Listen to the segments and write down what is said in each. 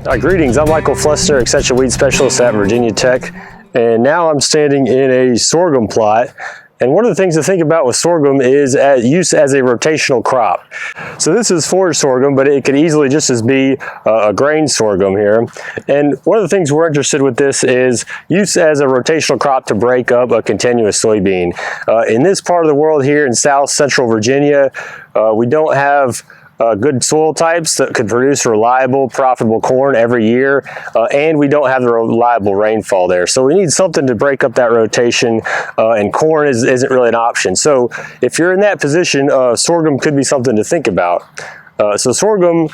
Greetings, I'm Michael Flessner, Extension Weed Specialist at Virginia Tech, and now I'm standing in a sorghum plot. And one of the things to think about with sorghum is use as a rotational crop. So this is forage sorghum, but it could easily just as be a grain sorghum here. And one of the things we're interested with this is use as a rotational crop to break up a continuous soybean. In this part of the world here in South Central Virginia, we don't have good soil types that could produce reliable, profitable corn every year, and we don't have the reliable rainfall there. So we need something to break up that rotation, and corn isn't really an option. So if you're in that position, sorghum could be something to think about. So sorghum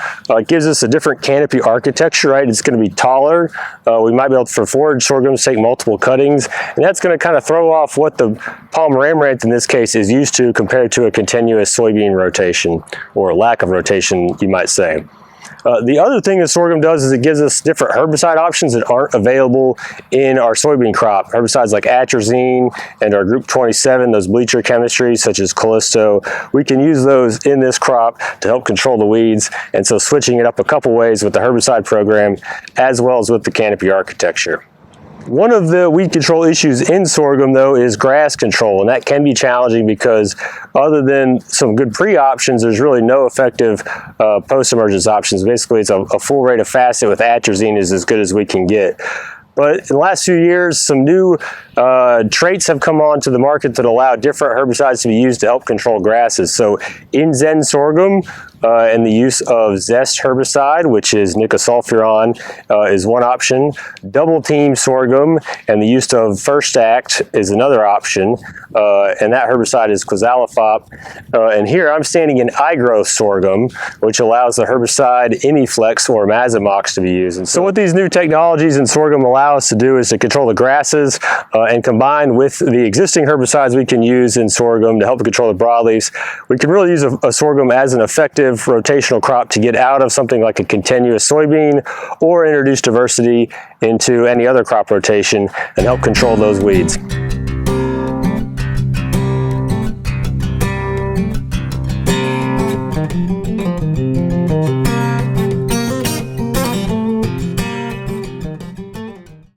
gives us a different canopy architecture, right? It's going to be taller. We might be able to, for forage sorghum, take multiple cuttings, and that's going to kind of throw off what the palm amaranth in this case is used to compared to a continuous soybean rotation, or a lack of rotation, you might say. The other thing that sorghum does is it gives us different herbicide options that aren't available in our soybean crop. Herbicides like atrazine and our group 27, those bleacher chemistries such as Callisto, we can use those in this crop to help control the weeds. And so switching it up a couple ways with the herbicide program as well as with the canopy architecture. One of the weed control issues in sorghum, though, is grass control, and that can be challenging because other than some good pre-options, there's really no effective post-emergence options. Basically, it's a full rate of facet with atrazine is as good as we can get. But in the last few years, some new traits have come onto the market that allow different herbicides to be used to help control grasses. So Inzen sorghum and the use of Zest herbicide, which is nicosulfuron, is one option. Double team sorghum and the use of FirstAct is another option. And that herbicide is quizalofop. And here I'm standing in IGROWTH sorghum, which allows the herbicide ImiFlex or Mazamox to be used. And so what these new technologies in sorghum allow us to do is to control the grasses and combine with the existing herbicides we can use in sorghum to help control the broadleaves. We can really use a sorghum as an effective rotational crop to get out of something like a continuous soybean or introduce diversity into any other crop rotation and help control those weeds.